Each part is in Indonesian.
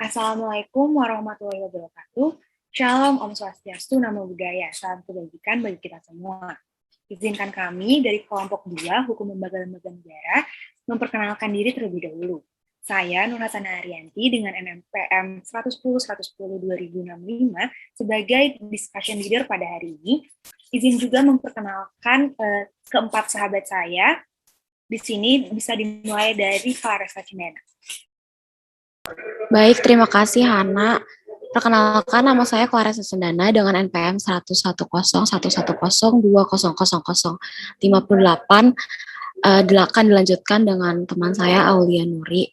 Assalamualaikum warahmatullahi wabarakatuh. Shalom, Om Swastiastu, Namo Buddhaya. Salam kebajikan bagi kita semua. Izinkan kami dari kelompok 2 Hukum Lembaga-Lembaga Negara memperkenalkan diri terlebih dahulu. Saya Nur Hasana Arianti dengan NPM 110-110-2065 sebagai discussion leader pada hari ini. Izin juga memperkenalkan keempat sahabat saya. Di sini bisa dimulai dari Clarissa Cimena. Baik, terima kasih Hana. Perkenalkan, nama saya Clarissa Sendana dengan NPM 110-110-2000-58 akan dilanjutkan dengan teman saya Aulia Nuri.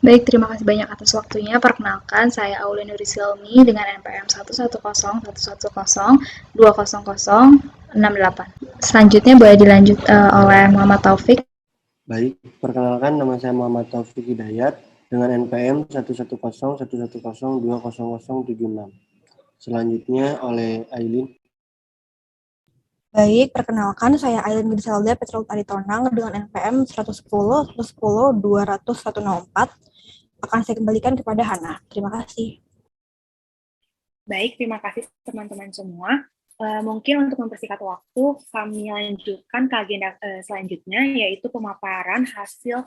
Baik, terima kasih banyak atas waktunya. Perkenalkan, saya Aulia Nuri Silmi dengan NPM 110-110-200-68. Selanjutnya boleh dilanjut oleh Muhammad Taufik. Baik, perkenalkan nama saya Muhammad Taufik Hidayat dengan NPM 110-110-200-76. Selanjutnya oleh Ailin. Baik, perkenalkan saya Ailin Griselda Petrol Aritonang dengan NPM 110-110-200-104. Akan saya kembalikan kepada Hana. Terima kasih. Baik, terima kasih teman-teman semua. Mungkin untuk mempersingkat waktu, kami lanjutkan ke agenda selanjutnya, yaitu pemaparan hasil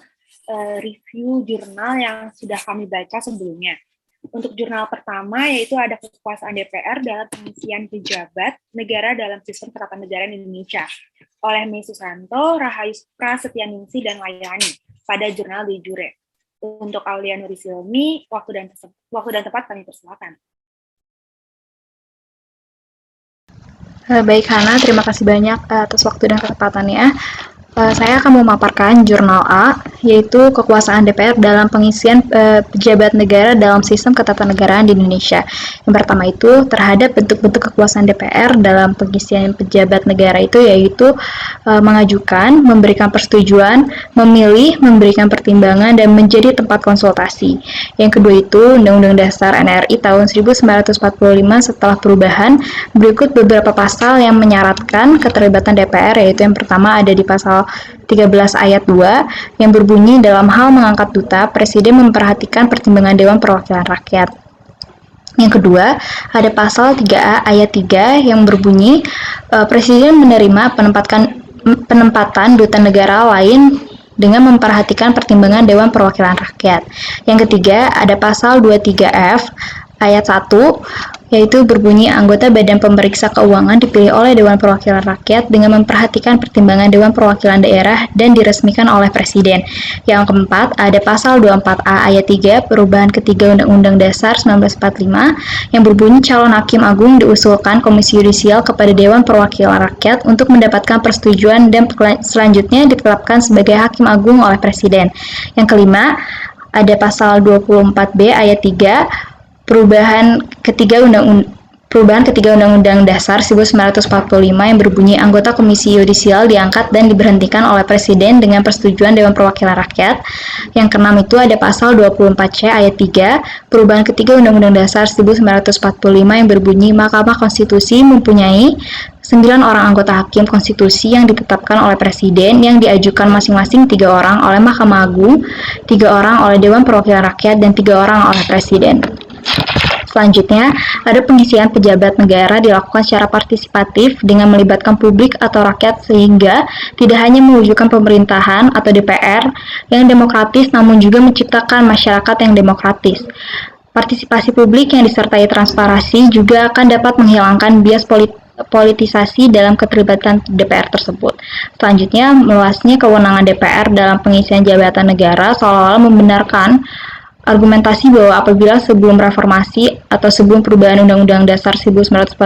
review jurnal yang sudah kami baca sebelumnya. Untuk jurnal pertama, yaitu ada kekuasaan DPR dalam pengisian pejabat negara dalam sistem ketatanegaraan Indonesia oleh Mei Susanto, Rahayu Prasetyaningsih, dan Layani pada jurnal De Jure. Untuk Aulia Nuri Silmi, waktu dan tempat kami persilakan. Baik Hana, terima kasih banyak atas waktu dan kesempatannya. Saya akan memaparkan jurnal A, yaitu kekuasaan DPR dalam pengisian pejabat negara dalam sistem ketatanegaraan di Indonesia. Yang pertama itu terhadap bentuk-bentuk kekuasaan DPR dalam pengisian pejabat negara itu yaitu mengajukan, memberikan persetujuan, memilih, memberikan pertimbangan, dan menjadi tempat konsultasi. Yang kedua itu Undang-Undang Dasar NRI tahun 1945 setelah perubahan, berikut beberapa pasal yang menyaratkan keterlibatan DPR, yaitu yang pertama ada di pasal 13 ayat 2 yang berbunyi dalam hal mengangkat duta, Presiden memperhatikan pertimbangan Dewan Perwakilan Rakyat. Yang kedua, ada pasal 3A ayat 3 yang berbunyi Presiden menerima penempatan duta negara lain dengan memperhatikan pertimbangan Dewan Perwakilan Rakyat. Yang ketiga, ada pasal 23F ayat 1 yaitu berbunyi anggota Badan Pemeriksa Keuangan dipilih oleh Dewan Perwakilan Rakyat dengan memperhatikan pertimbangan Dewan Perwakilan Daerah dan diresmikan oleh Presiden. Yang keempat, ada pasal 24A ayat 3 perubahan ketiga Undang-Undang Dasar 1945 yang berbunyi calon hakim agung diusulkan Komisi Yudisial kepada Dewan Perwakilan Rakyat untuk mendapatkan persetujuan dan selanjutnya ditetapkan sebagai hakim agung oleh Presiden. Yang kelima, ada pasal 24B ayat 3 perubahan ketiga Undang-Undang Dasar 1945 yang berbunyi anggota Komisi Yudisial diangkat dan diberhentikan oleh Presiden dengan persetujuan Dewan Perwakilan Rakyat. Yang keenam itu ada pasal 24C ayat 3 perubahan ketiga Undang-Undang Dasar 1945 yang berbunyi Mahkamah Konstitusi mempunyai 9 orang anggota hakim konstitusi yang ditetapkan oleh Presiden yang diajukan masing-masing 3 orang oleh Mahkamah Agung, 3 orang oleh Dewan Perwakilan Rakyat, dan 3 orang oleh Presiden. Selanjutnya, ada pengisian pejabat negara dilakukan secara partisipatif dengan melibatkan publik atau rakyat sehingga tidak hanya mewujudkan pemerintahan atau DPR yang demokratis namun juga menciptakan masyarakat yang demokratis. Partisipasi publik yang disertai transparansi juga akan dapat menghilangkan bias politisasi dalam keterlibatan DPR tersebut. Selanjutnya, meluasnya kewenangan DPR dalam pengisian jabatan negara seolah-olah membenarkan argumentasi bahwa apabila sebelum reformasi atau sebelum perubahan Undang-Undang Dasar 1945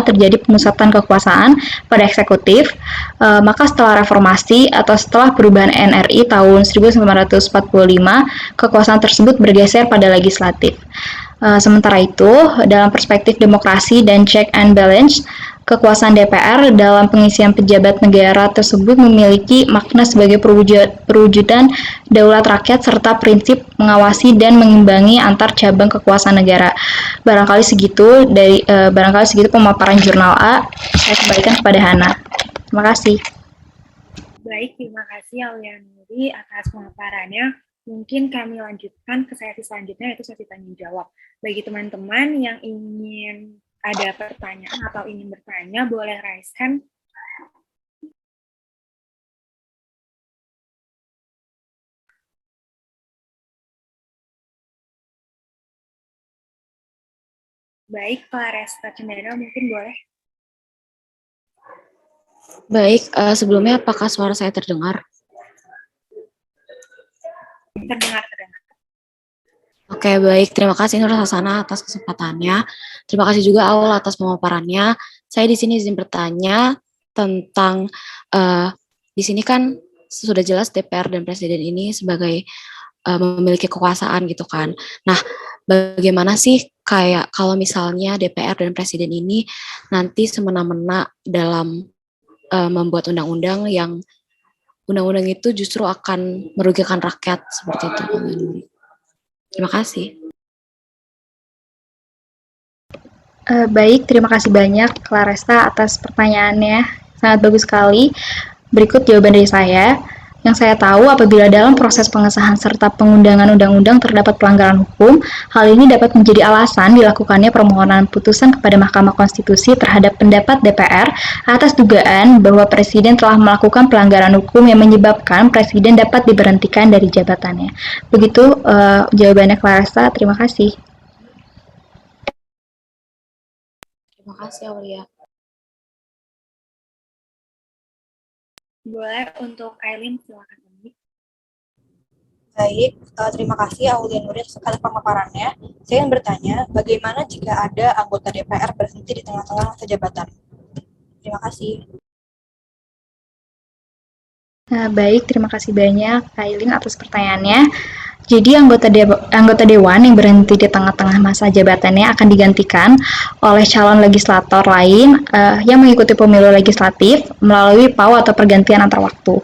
terjadi pemusatan kekuasaan pada eksekutif, maka setelah reformasi atau setelah perubahan NRI tahun 1945, kekuasaan tersebut bergeser pada legislatif. Sementara itu, dalam perspektif demokrasi dan check and balance, kekuasaan DPR dalam pengisian pejabat negara tersebut memiliki makna sebagai perwujudan daulat rakyat serta prinsip mengawasi dan mengimbangi antar cabang kekuasaan negara. Barangkali segitu pemaparan jurnal A. Saya kembalikan kepada Hana. Terima kasih. Baik, terima kasih Aulia Nuri atas pemaparannya. mungkin kami lanjutkan ke sesi selanjutnya, yaitu sesi tanya jawab. Bagi teman-teman yang ingin ada pertanyaan atau ingin bertanya, boleh raise hand. Baik, Claresta Cendana mungkin boleh. Baik, sebelumnya apakah suara saya terdengar? Terdengar. Oke, baik. Terima kasih Nur Hasana atas kesempatannya. Terima kasih juga Aul atas pemaparannya. Saya di sini izin bertanya tentang di sini kan sudah jelas DPR dan Presiden ini sebagai memiliki kekuasaan gitu kan. Nah, bagaimana sih kayak kalau misalnya DPR dan Presiden ini nanti semena-mena dalam membuat undang-undang yang undang-undang itu justru akan merugikan rakyat seperti itu. Terima kasih. Baik, terima kasih banyak Claresta atas pertanyaannya. Sangat bagus sekali. Berikut jawaban dari saya. Yang saya tahu, apabila dalam proses pengesahan serta pengundangan undang-undang terdapat pelanggaran hukum, hal ini dapat menjadi alasan dilakukannya permohonan putusan kepada Mahkamah Konstitusi terhadap pendapat DPR atas dugaan bahwa Presiden telah melakukan pelanggaran hukum yang menyebabkan Presiden dapat diberhentikan dari jabatannya. Begitu jawabannya Claresta. Terima kasih. Terima kasih Aulia. Boleh untuk Aileen, silakan. Baik, terima kasih Aulia Nuri atas pemaparannya. Saya ingin bertanya, bagaimana jika ada anggota DPR berhenti di tengah-tengah masa jabatan? Terima kasih. Baik, terima kasih banyak Aileen atas pertanyaannya. Jadi anggota dewan yang berhenti di tengah-tengah masa jabatannya akan digantikan oleh calon legislator lain yang mengikuti pemilu legislatif melalui PAU atau pergantian antar waktu.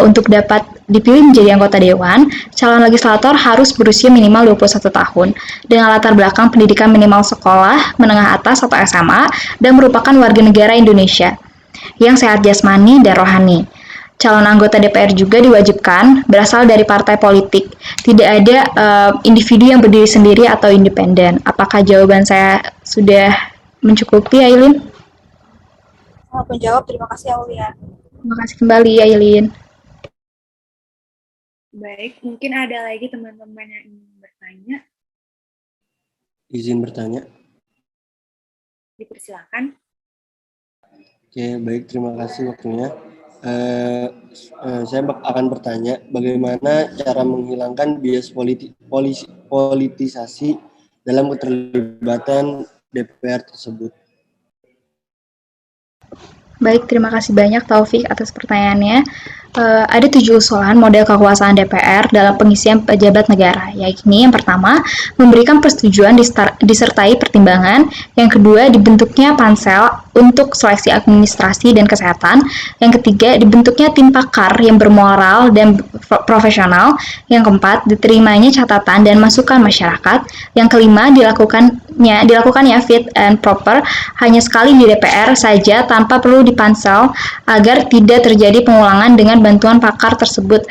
Untuk dapat dipilih menjadi anggota dewan, calon legislator harus berusia minimal 21 tahun dengan latar belakang pendidikan minimal sekolah menengah atas atau SMA dan merupakan warga negara Indonesia yang sehat jasmani dan rohani. Calon anggota DPR juga diwajibkan berasal dari partai politik. Tidak ada individu yang berdiri sendiri atau independen. Apakah jawaban saya sudah mencukupi, Aileen? Selamat menjawab, terima kasih Aulia. Terima kasih kembali, Aileen. Baik, mungkin ada lagi teman-teman yang ingin bertanya. Izin bertanya. Dipersilakan. Oke, baik. Terima kasih waktunya. Saya akan bertanya, bagaimana cara menghilangkan bias politisasi dalam keterlibatan DPR tersebut? Baik, terima kasih banyak Taufik atas pertanyaannya. Ada 7 usulan model kekuasaan DPR dalam pengisian pejabat negara, yaitu yang pertama, memberikan persetujuan disertai pertimbangan, yang kedua, dibentuknya pansel untuk seleksi administrasi dan kesehatan, yang ketiga, dibentuknya tim pakar yang bermoral dan profesional, yang keempat, diterimanya catatan dan masukan masyarakat, yang kelima, dilakukannya fit and proper hanya sekali di DPR saja tanpa perlu dipansel agar tidak terjadi pengulangan dengan bantuan pakar tersebut.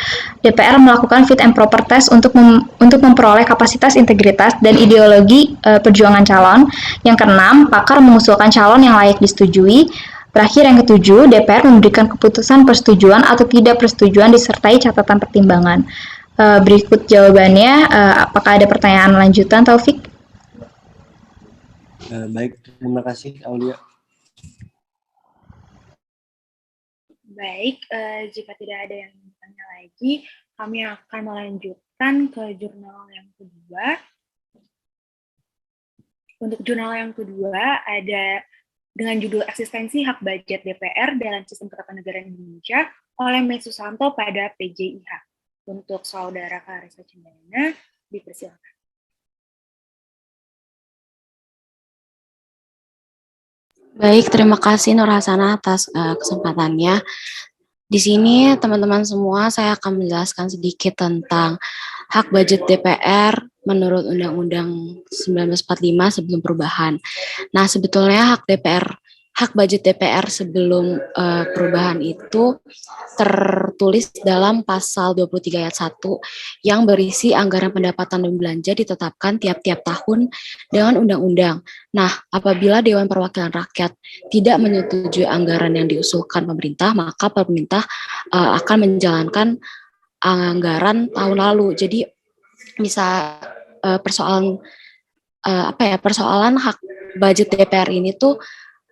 DPR melakukan fit and proper test untuk memperoleh kapasitas, integritas, dan ideologi perjuangan calon. Yang keenam, pakar mengusulkan calon yang layak disetujui. Terakhir, yang ketujuh, DPR memberikan keputusan persetujuan atau tidak persetujuan disertai catatan pertimbangan. Berikut jawabannya. Apakah ada pertanyaan lanjutan, Taufik? Baik, terima kasih Aulia. Baik, jika tidak ada yang bertanya lagi, kami akan melanjutkan ke jurnal yang kedua. Untuk jurnal yang kedua ada dengan judul Eksistensi Hak Budget DPR dalam Sistem Ketatanegaraan Indonesia oleh Mei Susanto pada PJIH. Untuk Saudara Claresta Cendana, dipersilakan. Baik, terima kasih Nur Hasana atas kesempatannya. Di sini teman-teman semua saya akan menjelaskan sedikit tentang hak budget DPR menurut Undang-Undang 1945 sebelum perubahan. Nah, sebetulnya hak hak budget DPR sebelum perubahan itu tertulis dalam pasal 23 ayat 1 yang berisi anggaran pendapatan dan belanja ditetapkan tiap-tiap tahun dengan undang-undang. Nah, apabila Dewan Perwakilan Rakyat tidak menyetujui anggaran yang diusulkan pemerintah, maka pemerintah akan menjalankan anggaran tahun lalu. Jadi bisa persoalan persoalan hak budget DPR ini tuh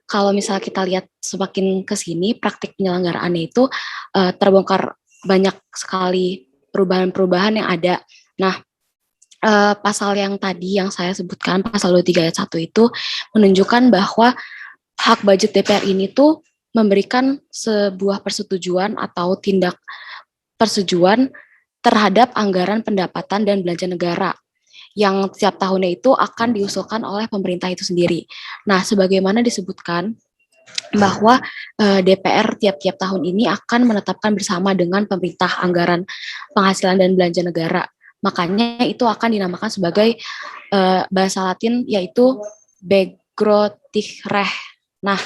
kalau misalnya kita lihat semakin ke sini praktik penyelenggaraannya itu terbongkar banyak sekali perubahan-perubahan yang ada. Nah, pasal yang tadi yang saya sebutkan, pasal 23 ayat 1 itu menunjukkan bahwa hak budget DPR ini tuh memberikan sebuah persetujuan atau tindak persetujuan terhadap anggaran pendapatan dan belanja negara yang setiap tahunnya itu akan diusulkan oleh pemerintah itu sendiri. Nah, sebagaimana disebutkan bahwa DPR tiap-tiap tahun ini akan menetapkan bersama dengan pemerintah anggaran penghasilan dan belanja negara. Makanya itu akan dinamakan sebagai bahasa Latin yaitu Begrotingsrecht. Nah,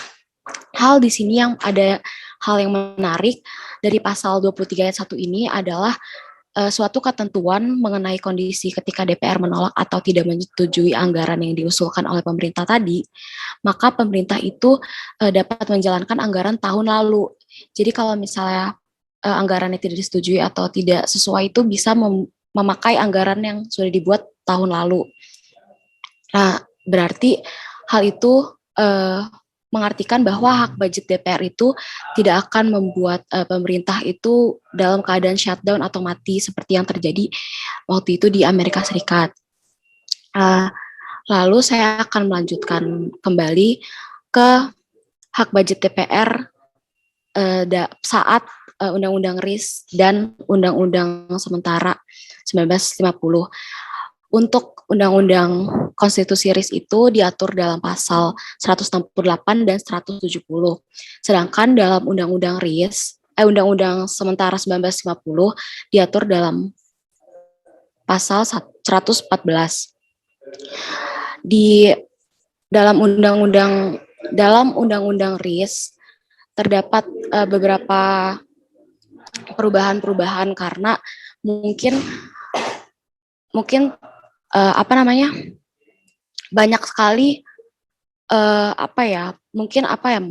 hal di sini yang ada hal yang menarik dari pasal 23 ayat 1 ini adalah suatu ketentuan mengenai kondisi ketika DPR menolak atau tidak menyetujui anggaran yang diusulkan oleh pemerintah tadi, maka pemerintah itu dapat menjalankan anggaran tahun lalu. Jadi kalau misalnya anggarannya tidak disetujui atau tidak sesuai itu bisa memakai anggaran yang sudah dibuat tahun lalu. Nah, berarti hal itu mengartikan bahwa hak budget DPR itu tidak akan membuat pemerintah itu dalam keadaan shutdown atau mati seperti yang terjadi waktu itu di Amerika Serikat. Lalu saya akan melanjutkan kembali ke hak budget DPR saat Undang-Undang RIS dan Undang-Undang Sementara 1950. Untuk Undang-Undang Konstitusi RIS itu diatur dalam pasal 168 dan 170. Sedangkan dalam Undang-Undang RIS, Undang-Undang Sementara 1950 diatur dalam pasal 114. Di dalam Undang-Undang RIS terdapat beberapa perubahan-perubahan karena mungkin banyak sekali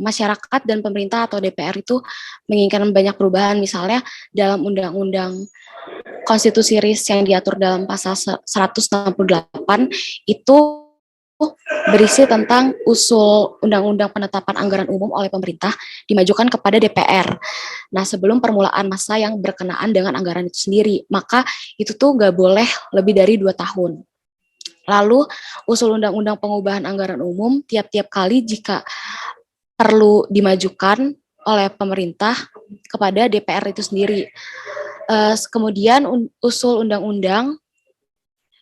masyarakat dan pemerintah atau DPR itu menginginkan banyak perubahan. Misalnya dalam Undang-Undang Konstitusi RIS yang diatur dalam pasal 168 itu berisi tentang usul Undang-Undang Penetapan Anggaran Umum oleh pemerintah dimajukan kepada DPR. Nah, sebelum permulaan masa yang berkenaan dengan anggaran itu sendiri, maka itu tuh nggak boleh lebih dari 2 tahun. Lalu, usul Undang-Undang Pengubahan Anggaran Umum tiap-tiap kali jika perlu dimajukan oleh pemerintah kepada DPR itu sendiri. Kemudian usul undang-undang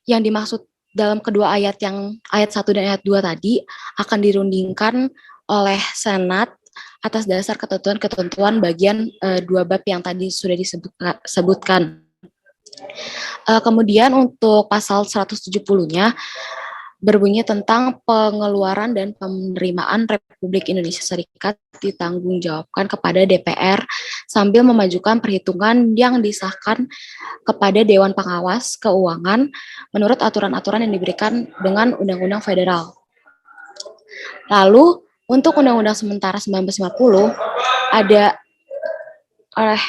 yang dimaksud dalam kedua ayat 1 dan ayat 2 tadi akan dirundingkan oleh Senat atas dasar ketentuan-ketentuan bagian 2 bab yang tadi sudah disebutkan. Kemudian untuk pasal 170-nya berbunyi tentang pengeluaran dan penerimaan Republik Indonesia Serikat ditanggungjawabkan kepada DPR sambil memajukan perhitungan yang disahkan kepada Dewan Pengawas Keuangan menurut aturan-aturan yang diberikan dengan Undang-Undang Federal. Lalu untuk Undang-Undang Sementara 1950 ada oleh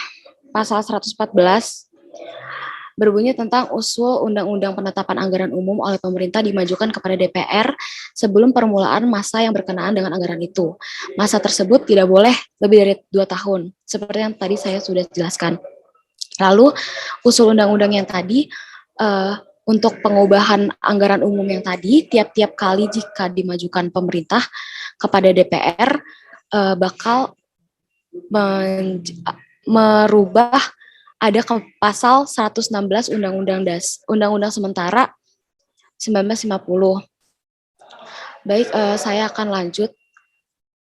pasal 114 berbunyi tentang usul Undang-Undang Penetapan Anggaran Umum oleh pemerintah dimajukan kepada DPR sebelum permulaan masa yang berkenaan dengan anggaran itu. Masa tersebut tidak boleh lebih dari 2 tahun, seperti yang tadi saya sudah jelaskan. Lalu, usul undang-undang yang tadi, untuk pengubahan anggaran umum yang tadi, tiap-tiap kali jika dimajukan pemerintah kepada DPR, bakal merubah ada ke pasal 116 Undang-Undang Sementara 1950. Baik, saya akan lanjut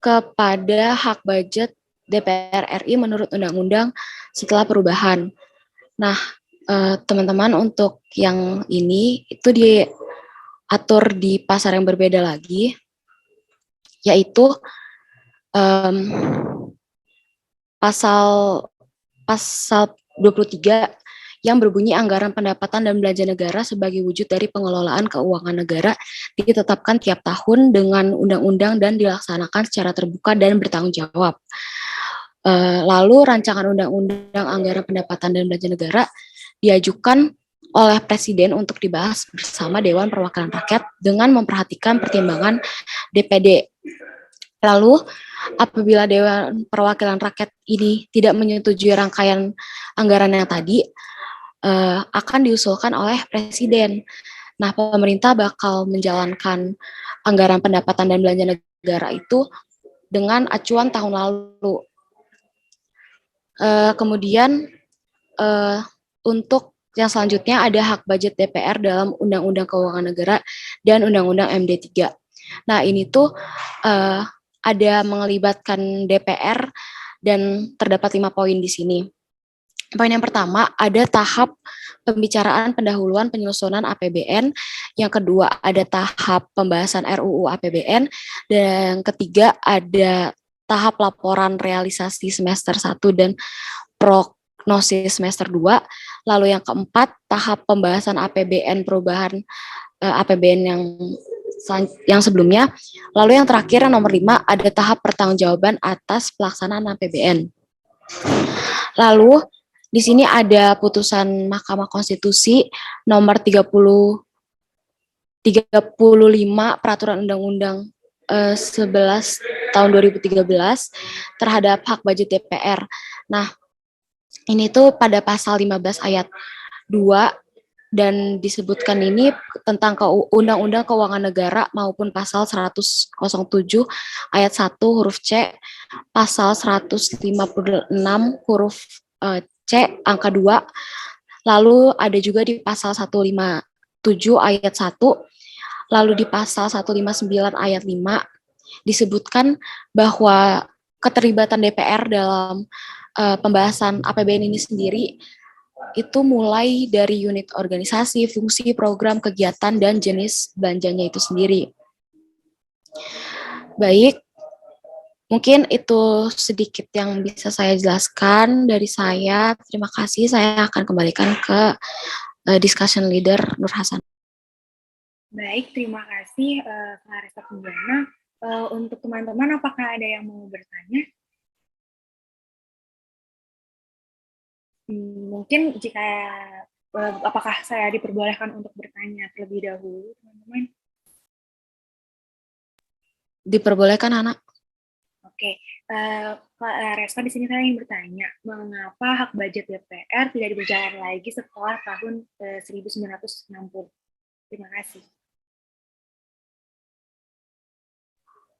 kepada hak budget DPR RI menurut undang-undang setelah perubahan. Nah, teman-teman untuk yang ini itu diatur di pasal yang berbeda lagi, yaitu em, pasal pasal 23 yang berbunyi anggaran pendapatan dan belanja negara sebagai wujud dari pengelolaan keuangan negara ditetapkan tiap tahun dengan undang-undang dan dilaksanakan secara terbuka dan bertanggung jawab. Lalu rancangan undang-undang anggaran pendapatan dan belanja negara diajukan oleh Presiden untuk dibahas bersama Dewan Perwakilan Rakyat dengan memperhatikan pertimbangan DPD. Lalu, apabila Dewan Perwakilan Rakyat ini tidak menyetujui rangkaian anggaran yang tadi, akan diusulkan oleh Presiden. Nah, pemerintah bakal menjalankan anggaran pendapatan dan belanja negara itu dengan acuan tahun lalu. Kemudian, untuk yang selanjutnya ada hak budget DPR dalam Undang-Undang Keuangan Negara dan Undang-Undang MD3. Nah, ini tuh ada melibatkan DPR dan terdapat 5 poin di sini. Poin yang pertama, ada tahap pembicaraan pendahuluan penyusunan APBN. Yang kedua, ada tahap pembahasan RUU APBN. Dan yang ketiga, ada tahap laporan realisasi semester 1 dan prognosis semester 2. Lalu yang keempat, tahap pembahasan APBN perubahan APBN yang sebelumnya. Lalu yang terakhir, yang nomor 5, ada tahap pertanggungjawaban atas pelaksanaan APBN. Lalu di sini ada putusan Mahkamah Konstitusi nomor 35 Peraturan Undang-Undang 11 tahun 2013 terhadap hak budget DPR. Nah, ini tuh pada pasal 15 ayat 2 dan disebutkan ini tentang Undang-Undang Keuangan Negara maupun pasal 107 ayat 1 huruf C, pasal 156 huruf C angka 2, lalu ada juga di pasal 157 ayat 1, lalu di pasal 159 ayat 5 disebutkan bahwa keterlibatan DPR dalam pembahasan APBN ini sendiri itu mulai dari unit organisasi, fungsi, program, kegiatan, dan jenis belanjanya itu sendiri. Baik, mungkin itu sedikit yang bisa saya jelaskan dari saya. Terima kasih, saya akan kembalikan ke discussion leader Nur Hasan. Baik, terima kasih Clarissa Pujana. Untuk teman-teman, apakah ada yang mau bertanya? Mungkin jika apakah saya diperbolehkan untuk bertanya terlebih dahulu, teman-teman? Diperbolehkan, anak. Oke, Clarissa di sini saya ingin bertanya, mengapa hak budget DPR tidak berjalan lagi setelah tahun 1960? Terima kasih.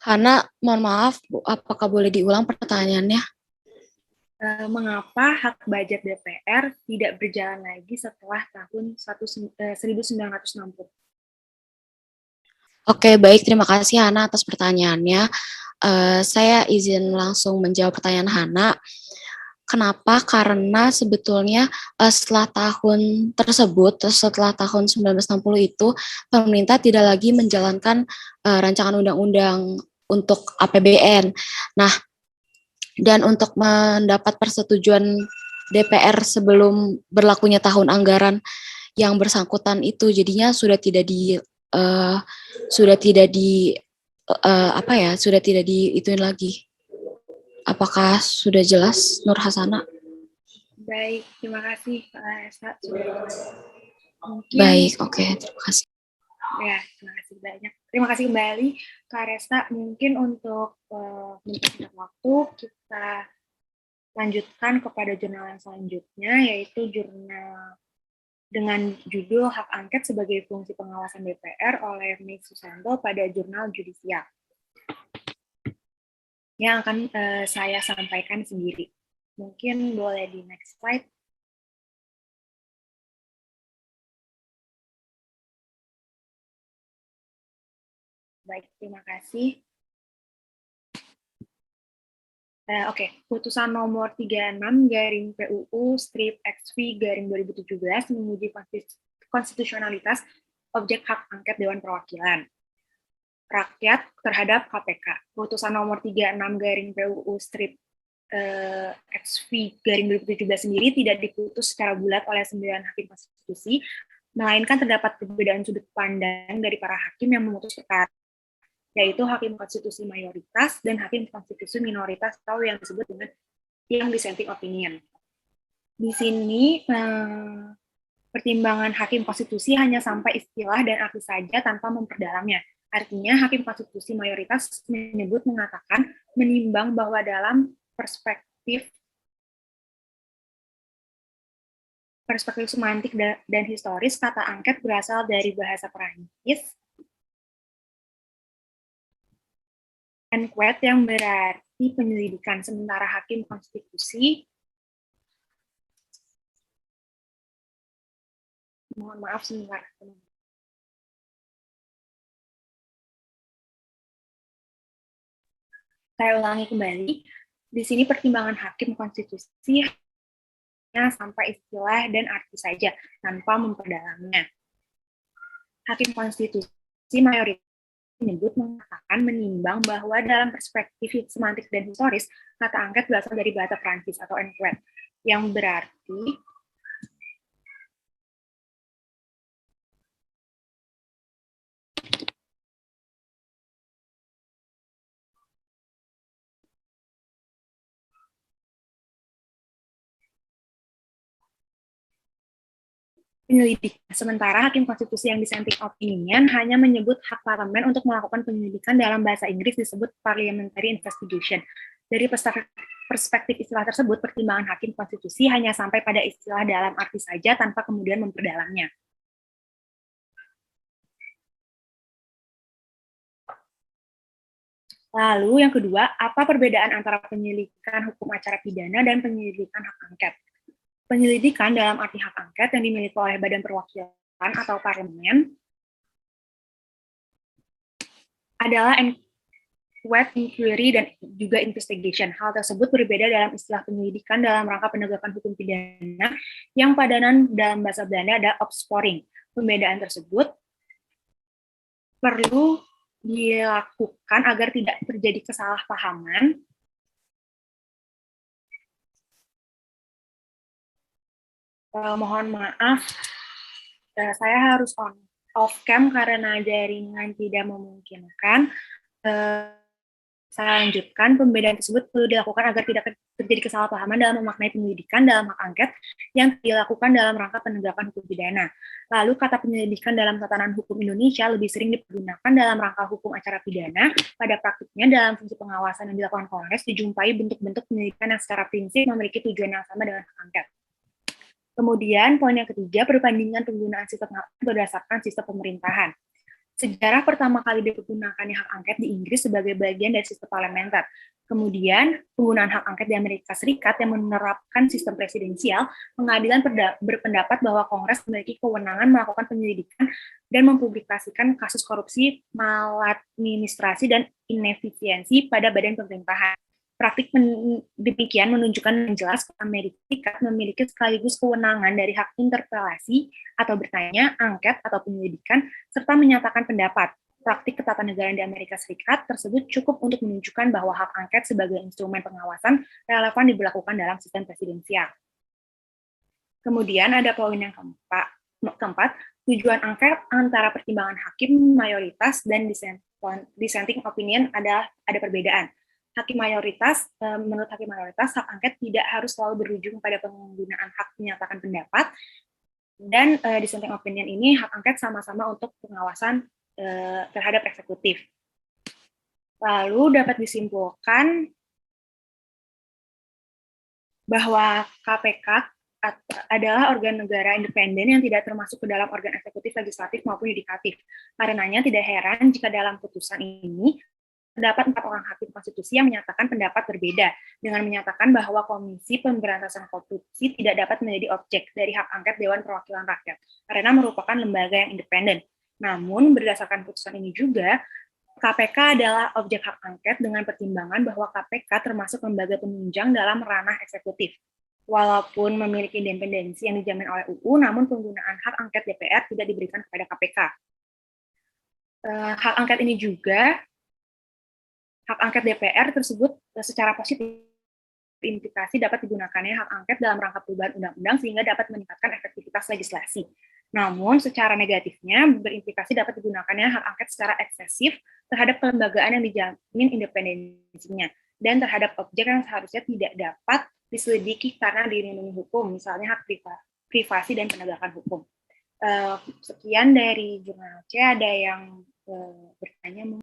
Karena, mohon maaf, apakah boleh diulang pertanyaannya? Mengapa hak budget DPR tidak berjalan lagi setelah tahun 1960? Oke, baik. Terima kasih, Hana, atas pertanyaannya. Saya izin langsung menjawab pertanyaan Hana. Kenapa? Karena sebetulnya setelah tahun tersebut, setelah tahun 1960 itu, pemerintah tidak lagi menjalankan rancangan undang-undang untuk APBN. Nah, dan untuk mendapat persetujuan DPR sebelum berlakunya tahun anggaran yang bersangkutan itu, jadinya sudah tidak diituin lagi. Apakah sudah jelas, Nur Hasana? Baik, terima kasih Pak Esa. Baik, oke, terima kasih. Ya, terima kasih banyak. Terima kasih kembali, Kak Resta. Mungkin untuk mempersingkat waktu, kita lanjutkan kepada jurnal yang selanjutnya, yaitu jurnal dengan judul Hak Angket sebagai Fungsi Pengawasan DPR oleh Meg Susanto pada jurnal Judisial, yang akan saya sampaikan sendiri. Mungkin boleh di next slide. Baik, terima kasih. Oke, putusan nomor 36/PUU/XV/2017 menguji konstitusionalitas objek hak angket Dewan Perwakilan. rakyat terhadap KPK. Putusan nomor 36 garing PUU strip XV garing 2017 sendiri tidak diputus secara bulat oleh 9 hakim konstitusi, melainkan terdapat perbedaan sudut pandang dari para hakim yang memutus perkara, yaitu hakim konstitusi mayoritas dan hakim konstitusi minoritas atau yang disebut dengan yang dissenting opinion. Di sini pertimbangan hakim konstitusi hanya sampai istilah dan arti saja tanpa memperdalamnya. Artinya hakim konstitusi mayoritas mengatakan menimbang bahwa dalam perspektif semantik dan historis, kata angket berasal dari bahasa Perancis enquête yang berarti penyelidikan, sementara hakim konstitusi, mohon maaf sebentar, saya ulangi kembali, di sini pertimbangan hakim konstitusi hanya sampai istilah dan arti saja, tanpa memperdalamnya. Hakim konstitusi mayoritas mengatakan menimbang bahwa dalam perspektif semantik dan historis, kata angket berasal dari bahasa Prancis atau enquête, yang berarti penyelidik. Sementara hakim konstitusi yang dissenting opinion hanya menyebut hak parlemen untuk melakukan penyelidikan, dalam bahasa Inggris disebut parliamentary investigation. Dari perspektif istilah tersebut, pertimbangan hakim konstitusi hanya sampai pada istilah dalam arti saja tanpa kemudian memperdalamnya. Lalu yang kedua, apa perbedaan antara penyelidikan hukum acara pidana dan penyelidikan hak angket? Penyelidikan dalam arti hak angket yang dimiliki oleh Badan Perwakilan atau Parlemen adalah enquête, inquiry, dan juga investigation. Hal tersebut berbeda dalam istilah penyelidikan dalam rangka penegakan hukum pidana yang padanan dalam bahasa Belanda ada opsporing. Pembedaan tersebut perlu dilakukan agar tidak terjadi kesalahpahaman mohon maaf, saya harus off cam karena jaringan tidak memungkinkan. Saya lanjutkan, pembedaan tersebut perlu dilakukan agar tidak terjadi kesalahpahaman dalam memaknai penyelidikan dalam hak angket yang dilakukan dalam rangka penegakan hukum pidana. Lalu kata penyelidikan dalam tatanan hukum Indonesia lebih sering dipergunakan dalam rangka hukum acara pidana. Pada praktiknya dalam fungsi pengawasan yang dilakukan Kongres dijumpai bentuk-bentuk penyelidikan yang secara prinsip memiliki tujuan yang sama dengan hak angket. Kemudian poin yang ketiga, perbandingan penggunaan sistem hak angket berdasarkan sistem pemerintahan. Sejarah pertama kali dipergunakannya hak angket di Inggris sebagai bagian dari sistem parlementer. Kemudian, penggunaan hak angket di Amerika Serikat yang menerapkan sistem presidensial, pengadilan berpendapat bahwa Kongres memiliki kewenangan melakukan penyelidikan dan mempublikasikan kasus korupsi, maladministrasi, dan inefisiensi pada badan pemerintahan. Praktik demikian menunjukkan yang jelas Amerika Serikat memiliki sekaligus kewenangan dari hak interpelasi atau bertanya, angket, atau penyelidikan, serta menyatakan pendapat. Praktik ketatanegaraan di Amerika Serikat tersebut cukup untuk menunjukkan bahwa hak angket sebagai instrumen pengawasan relevan diberlakukan dalam sistem presidensial. Kemudian ada poin yang keempat, tujuan angket antara pertimbangan hakim mayoritas dan dissenting opinion ada perbedaan. Menurut hakim mayoritas, hak angket tidak harus selalu berujung pada penggunaan hak menyatakan pendapat, dan dissenting opinion ini hak angket sama-sama untuk pengawasan terhadap eksekutif. Lalu dapat disimpulkan bahwa KPK adalah organ negara independen yang tidak termasuk ke dalam organ eksekutif, legislatif, maupun yudikatif. Karenanya tidak heran jika dalam putusan ini terdapat 4 orang hakim konstitusi yang menyatakan pendapat berbeda, dengan menyatakan bahwa Komisi Pemberantasan Korupsi tidak dapat menjadi objek dari hak angket Dewan Perwakilan Rakyat, karena merupakan lembaga yang independen. Namun, berdasarkan putusan ini juga, KPK adalah objek hak angket dengan pertimbangan bahwa KPK termasuk lembaga penunjang dalam ranah eksekutif. Walaupun memiliki independensi yang dijamin oleh UU, namun penggunaan hak angket DPR tidak diberikan kepada KPK. Hak angket ini juga, hak angket DPR tersebut secara positif implikasi dapat digunakannya hak angket dalam rangka perubahan undang-undang sehingga dapat meningkatkan efektivitas legislasi. Namun, secara negatifnya berimplikasi dapat digunakannya hak angket secara eksesif terhadap kelembagaan yang dijamin independensinya dan terhadap objek yang seharusnya tidak dapat diselidiki karena dilindungi hukum, misalnya hak privasi dan penegakan hukum. Sekian dari jurnal C. Ada yang bertanya?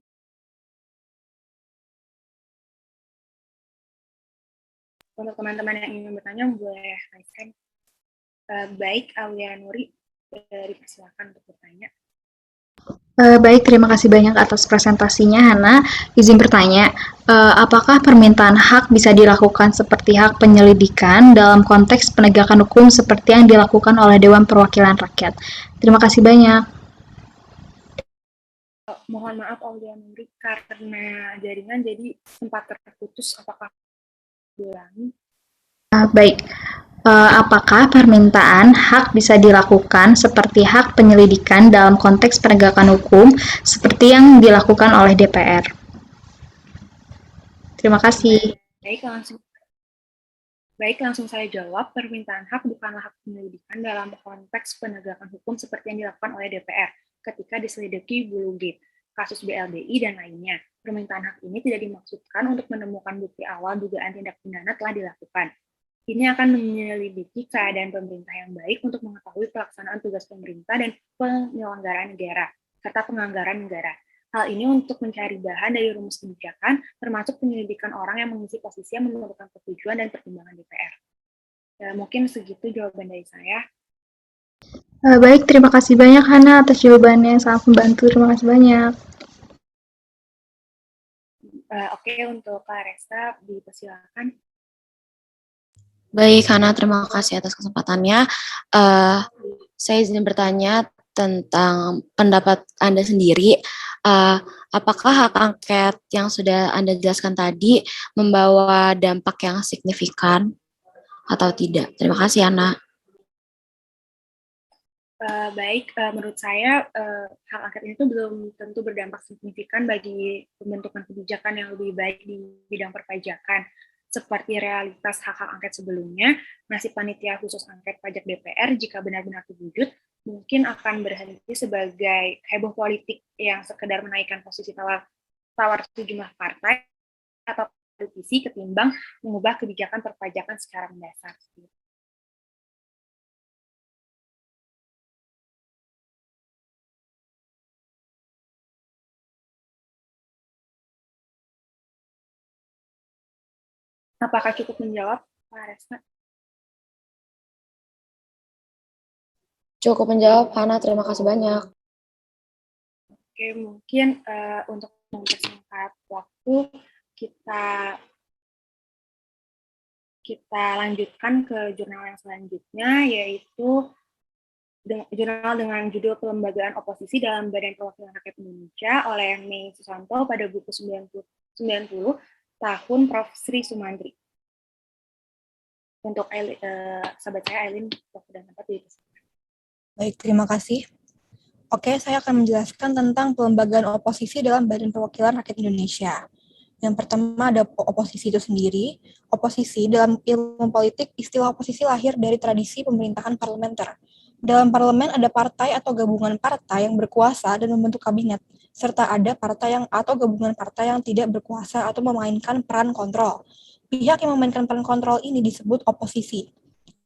Untuk teman-teman yang ingin bertanya, boleh raise. Baik, Aulia Nuri, dipersilakan untuk bertanya. Baik, terima kasih banyak atas presentasinya, Hana. Izin bertanya, apakah permintaan hak bisa dilakukan seperti hak penyelidikan dalam konteks penegakan hukum seperti yang dilakukan oleh Dewan Perwakilan Rakyat? Terima kasih banyak. Mohon maaf, Aulia Nuri, karena jaringan jadi sempat terputus. Apakah diulangi? Baik. Apakah permintaan hak bisa dilakukan seperti hak penyelidikan dalam konteks penegakan hukum seperti yang dilakukan oleh DPR? Terima kasih. Langsung saya jawab. Permintaan hak bukanlah hak penyelidikan dalam konteks penegakan hukum seperti yang dilakukan oleh DPR ketika diselidiki Bulu-Gate, kasus BLDI, dan lainnya. Permintaan hak ini tidak dimaksudkan untuk menemukan bukti awal dugaan tindak pidana telah dilakukan. Ini akan menyelidiki keadaan pemerintah yang baik untuk mengetahui pelaksanaan tugas pemerintah dan penyelenggaraan negara, serta penganggaran negara. Hal ini untuk mencari bahan dari rumus kebijakan, termasuk penyelidikan orang yang mengisi posisi yang memerlukan persetujuan dan pertimbangan DPR. Mungkin segitu jawaban dari saya. Baik, terima kasih banyak Hana atas jawabannya, sangat membantu. Terima kasih banyak. Oke, untuk Claresa dipersilakan. Baik, Hana, terima kasih atas kesempatannya. Saya izin bertanya tentang pendapat Anda sendiri. Apakah hak angket yang sudah Anda jelaskan tadi membawa dampak yang signifikan atau tidak? Terima kasih, Hana. Baik, menurut saya hak angket ini tuh belum tentu berdampak signifikan bagi pembentukan kebijakan yang lebih baik di bidang perpajakan. Seperti realitas hak-hak angket sebelumnya, nasib panitia khusus angket pajak DPR jika benar-benar terwujud, mungkin akan berhenti sebagai heboh politik yang sekedar menaikkan posisi tawar sejumlah partai atau politisi ketimbang mengubah kebijakan perpajakan secara mendasar. Apakah cukup menjawab, Pak Resna? Cukup menjawab, Hana. Terima kasih banyak. Oke, mungkin untuk mempersingkat waktu, kita lanjutkan ke jurnal yang selanjutnya, yaitu jurnal dengan judul Pelembagaan Oposisi dalam Badan Perwakilan Rakyat Indonesia oleh Mei Susanto pada buku 90 tahun Prof. Sri Sumantri. Untuk sahabat saya, Aileen, waktu dan tempat dipersilakan. Baik, terima kasih. Oke, saya akan menjelaskan tentang pelembagaan oposisi dalam Badan Perwakilan Rakyat Indonesia. Yang pertama ada oposisi itu sendiri. Oposisi dalam ilmu politik, istilah oposisi lahir dari tradisi pemerintahan parlementer. Dalam parlemen ada partai atau gabungan partai yang berkuasa dan membentuk kabinet, serta ada partai atau gabungan partai yang tidak berkuasa atau memainkan peran kontrol. Pihak yang memainkan peran kontrol ini disebut oposisi.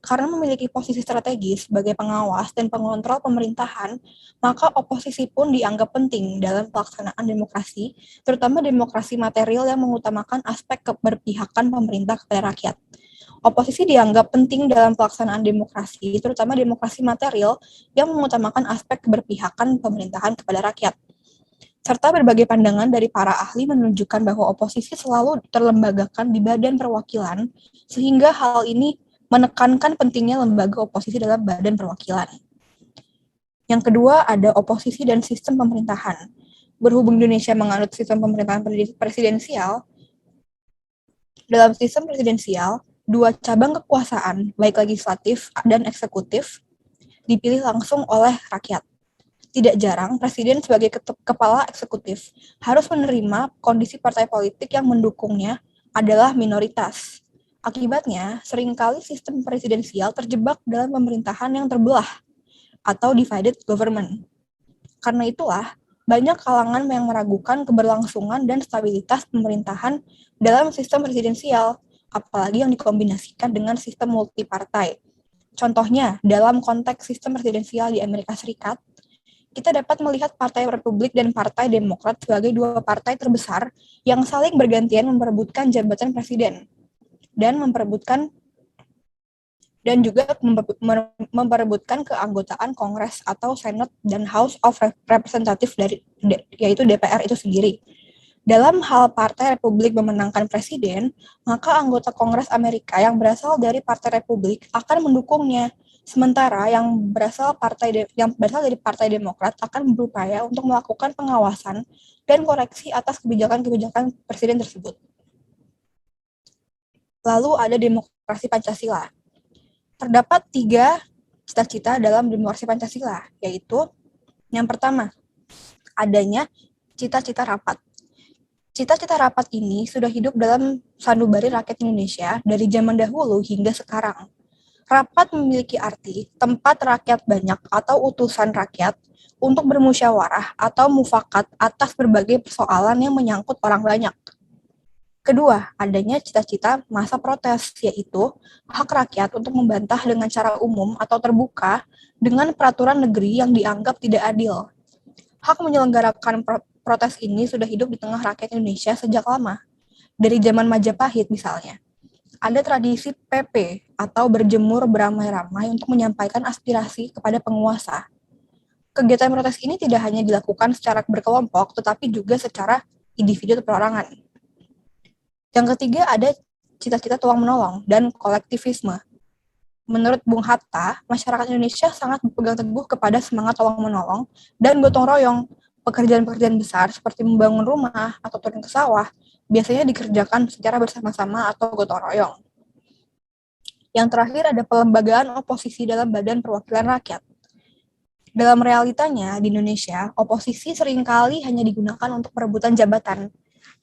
Karena memiliki posisi strategis sebagai pengawas dan pengontrol pemerintahan, maka oposisi pun dianggap penting dalam pelaksanaan demokrasi, terutama demokrasi material yang mengutamakan aspek keberpihakan pemerintah kepada rakyat. Oposisi dianggap penting dalam pelaksanaan demokrasi, terutama demokrasi material yang mengutamakan aspek keberpihakan pemerintahan kepada rakyat. Serta berbagai pandangan dari para ahli menunjukkan bahwa oposisi selalu terlembagakan di badan perwakilan, sehingga hal ini menekankan pentingnya lembaga oposisi dalam badan perwakilan. Yang kedua ada oposisi dan sistem pemerintahan. Berhubung Indonesia menganut sistem pemerintahan presidensial, dalam sistem presidensial, dua cabang kekuasaan, baik legislatif dan eksekutif, dipilih langsung oleh rakyat. Tidak jarang, Presiden sebagai kepala eksekutif harus menerima kondisi partai politik yang mendukungnya adalah minoritas. Akibatnya, seringkali sistem presidensial terjebak dalam pemerintahan yang terbelah atau divided government. Karena itulah, banyak kalangan yang meragukan keberlangsungan dan stabilitas pemerintahan dalam sistem presidensial, apalagi yang dikombinasikan dengan sistem multipartai. Contohnya, dalam konteks sistem presidensial di Amerika Serikat, kita dapat melihat Partai Republik dan Partai Demokrat sebagai dua partai terbesar yang saling bergantian memperebutkan jabatan presiden dan memperebutkan keanggotaan Kongres atau Senate dan House of Representatives yaitu DPR itu sendiri. Dalam hal Partai Republik memenangkan presiden, maka anggota Kongres Amerika yang berasal dari Partai Republik akan mendukungnya. Sementara yang berasal dari Partai Demokrat akan berupaya untuk melakukan pengawasan dan koreksi atas kebijakan-kebijakan presiden tersebut. Lalu ada demokrasi Pancasila. Terdapat 3 cita-cita dalam demokrasi Pancasila, yaitu yang pertama, adanya cita-cita rapat. Cita-cita rapat ini sudah hidup dalam sanubari rakyat Indonesia dari zaman dahulu hingga sekarang. Rapat memiliki arti tempat rakyat banyak atau utusan rakyat untuk bermusyawarah atau mufakat atas berbagai persoalan yang menyangkut orang banyak. Kedua, adanya cita-cita masa protes, yaitu hak rakyat untuk membantah dengan cara umum atau terbuka dengan peraturan negeri yang dianggap tidak adil. Hak menyelenggarakan protes ini sudah hidup di tengah rakyat Indonesia sejak lama, dari zaman Majapahit misalnya. Ada tradisi PP atau berjemur beramai-ramai untuk menyampaikan aspirasi kepada penguasa. Kegiatan protes ini tidak hanya dilakukan secara berkelompok, tetapi juga secara individu atau perorangan. Yang ketiga ada cita-cita tuang-menolong dan kolektivisme. Menurut Bung Hatta, masyarakat Indonesia sangat berpegang teguh kepada semangat tolong-menolong dan gotong royong. Pekerjaan-pekerjaan besar seperti membangun rumah atau turun ke sawah biasanya dikerjakan secara bersama-sama atau gotong royong. Yang terakhir ada pelembagaan oposisi dalam Badan Perwakilan Rakyat. Dalam realitanya, di Indonesia, oposisi seringkali hanya digunakan untuk perebutan jabatan.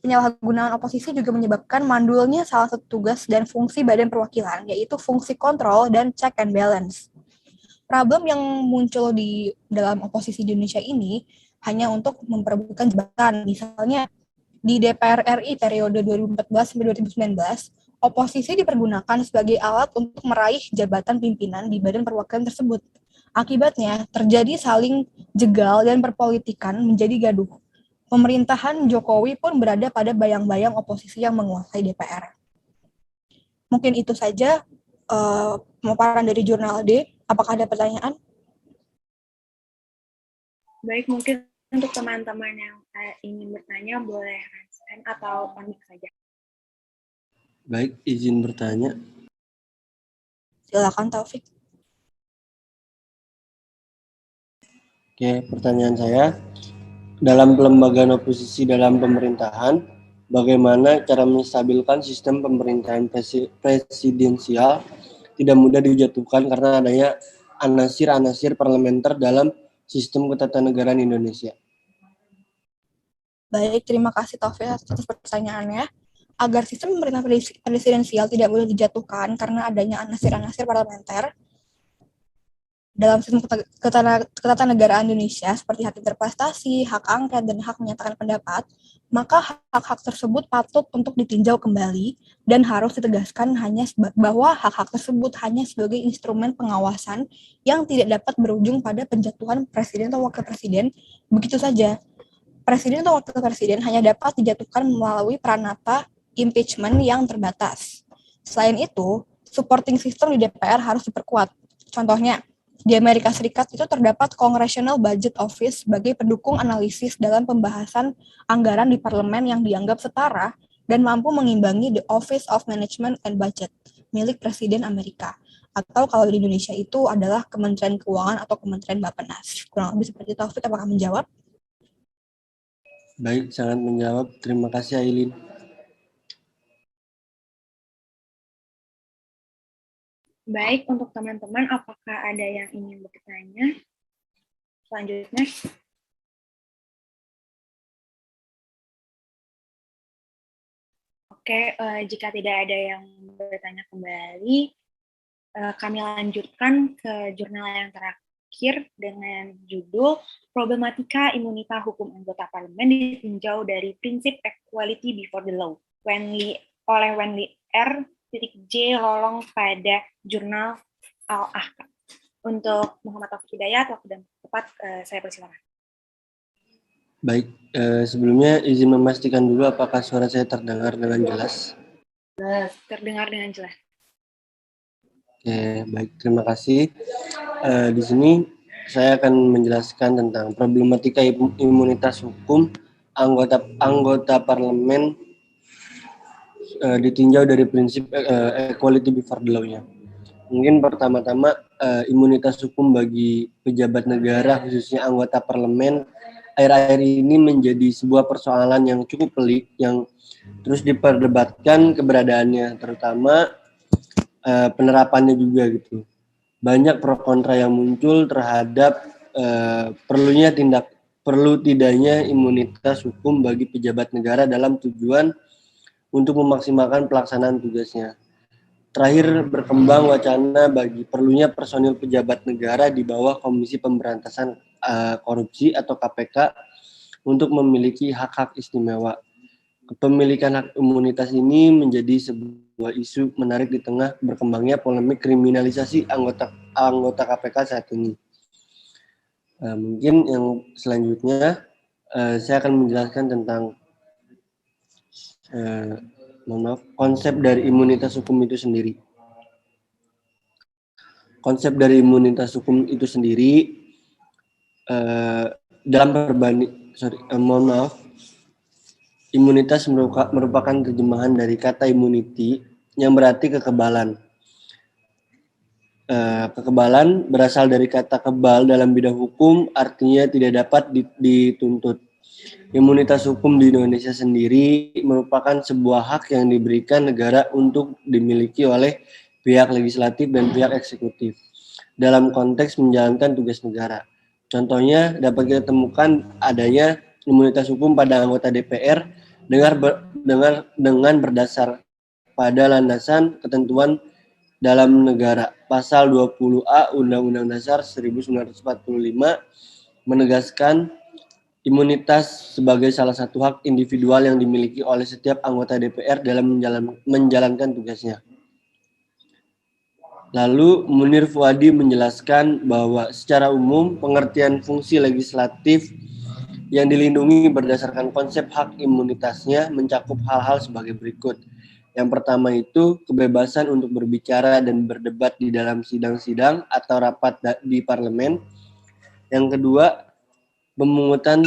Penyalahgunaan oposisi juga menyebabkan mandulnya salah satu tugas dan fungsi Badan Perwakilan, yaitu fungsi kontrol dan check and balance. Problem yang muncul di dalam oposisi di Indonesia ini hanya untuk memperebutkan jabatan. Misalnya, di DPR RI periode 2014-2019, oposisi dipergunakan sebagai alat untuk meraih jabatan pimpinan di badan perwakilan tersebut. Akibatnya, terjadi saling jegal dan perpolitikan menjadi gaduh. Pemerintahan Jokowi pun berada pada bayang-bayang oposisi yang menguasai DPR. Mungkin itu saja pemaparan dari Jurnal D. Apakah ada pertanyaan? Baik, mungkin untuk teman-teman yang ingin bertanya boleh raise hand atau on-mic saja. Baik, izin bertanya. Silakan Taufik. Oke, pertanyaan saya. Dalam pelembagaan oposisi dalam pemerintahan, bagaimana cara menstabilkan sistem pemerintahan presidensial tidak mudah dijatuhkan karena adanya anasir-anasir parlementer dalam sistem ketatanegaraan Indonesia? Baik, terima kasih Taufik atas pertanyaannya. Agar sistem pemerintahan presidensial tidak boleh dijatuhkan karena adanya anasir-anasir parlementer dalam sistem ketatanegaraan Indonesia seperti hak interpelasi, hak angket, dan hak menyatakan pendapat, maka hak-hak tersebut patut untuk ditinjau kembali dan harus ditegaskan bahwa hak-hak tersebut hanya sebagai instrumen pengawasan yang tidak dapat berujung pada penjatuhan presiden atau wakil presiden begitu saja. Presiden atau wakil presiden hanya dapat dijatuhkan melalui pranata impeachment yang terbatas. Selain itu, supporting system di DPR harus diperkuat. Contohnya, di Amerika Serikat itu terdapat Congressional Budget Office sebagai pendukung analisis dalam pembahasan anggaran di parlemen yang dianggap setara dan mampu mengimbangi the Office of Management and Budget milik Presiden Amerika. Atau kalau di Indonesia itu adalah Kementerian Keuangan atau Kementerian Bappenas. Kurang lebih seperti itu. Taufik, apakah menjawab? Baik, sangat menjawab. Terima kasih, Aileen. Baik, untuk teman-teman, apakah ada yang ingin bertanya? selanjutnya. Oke, jika tidak ada yang bertanya kembali, kami lanjutkan ke jurnal yang terakhir dengan judul Problematika Imunitas Hukum Anggota Parlemen ditinjau dari prinsip equality before the law, oleh Wenli R.J. Lolong pada jurnal Al-Ahkam. Untuk Muhammad Taufik Hidayat, waktu dan tepat, saya persilakan. Baik, sebelumnya izin memastikan dulu apakah suara saya terdengar dengan jelas. Terdengar dengan jelas. Oke, baik, terima kasih. Di sini saya akan menjelaskan tentang problematika imunitas hukum anggota parlemen ditinjau dari prinsip equality before the law-nya. Mungkin pertama-tama imunitas hukum bagi pejabat negara khususnya anggota parlemen akhir-akhir ini menjadi sebuah persoalan yang cukup pelik yang terus diperdebatkan keberadaannya, terutama penerapannya juga gitu. Banyak pro kontra yang muncul terhadap perlu tidaknya imunitas hukum bagi pejabat negara dalam tujuan untuk memaksimalkan pelaksanaan tugasnya. Terakhir berkembang wacana bagi perlunya personil pejabat negara di bawah Komisi Pemberantasan Korupsi atau KPK untuk memiliki hak-hak istimewa. Kepemilikan hak imunitas ini menjadi sebuah isu menarik di tengah berkembangnya polemik kriminalisasi anggota KPK saat ini. Mungkin yang selanjutnya saya akan menjelaskan tentang konsep dari imunitas hukum itu sendiri. Konsep dari imunitas hukum itu sendiri dalam imunitas merupakan terjemahan dari kata immunity yang berarti kekebalan. Kekebalan berasal dari kata kebal dalam bidang hukum, artinya tidak dapat dituntut. Imunitas hukum di Indonesia sendiri merupakan sebuah hak yang diberikan negara untuk dimiliki oleh pihak legislatif dan pihak eksekutif dalam konteks menjalankan tugas negara. Contohnya dapat kita temukan adanya imunitas hukum pada anggota DPR dengan berdasar pada landasan ketentuan dalam negara. Pasal 20A Undang-Undang Dasar 1945 menegaskan imunitas sebagai salah satu hak individual yang dimiliki oleh setiap anggota DPR dalam menjalankan tugasnya. Lalu Munir Fuadi menjelaskan bahwa secara umum pengertian fungsi legislatif yang dilindungi berdasarkan konsep hak imunitasnya mencakup hal-hal sebagai berikut. Yang pertama itu kebebasan untuk berbicara dan berdebat di dalam sidang-sidang atau rapat di parlemen. Yang kedua, pemungutan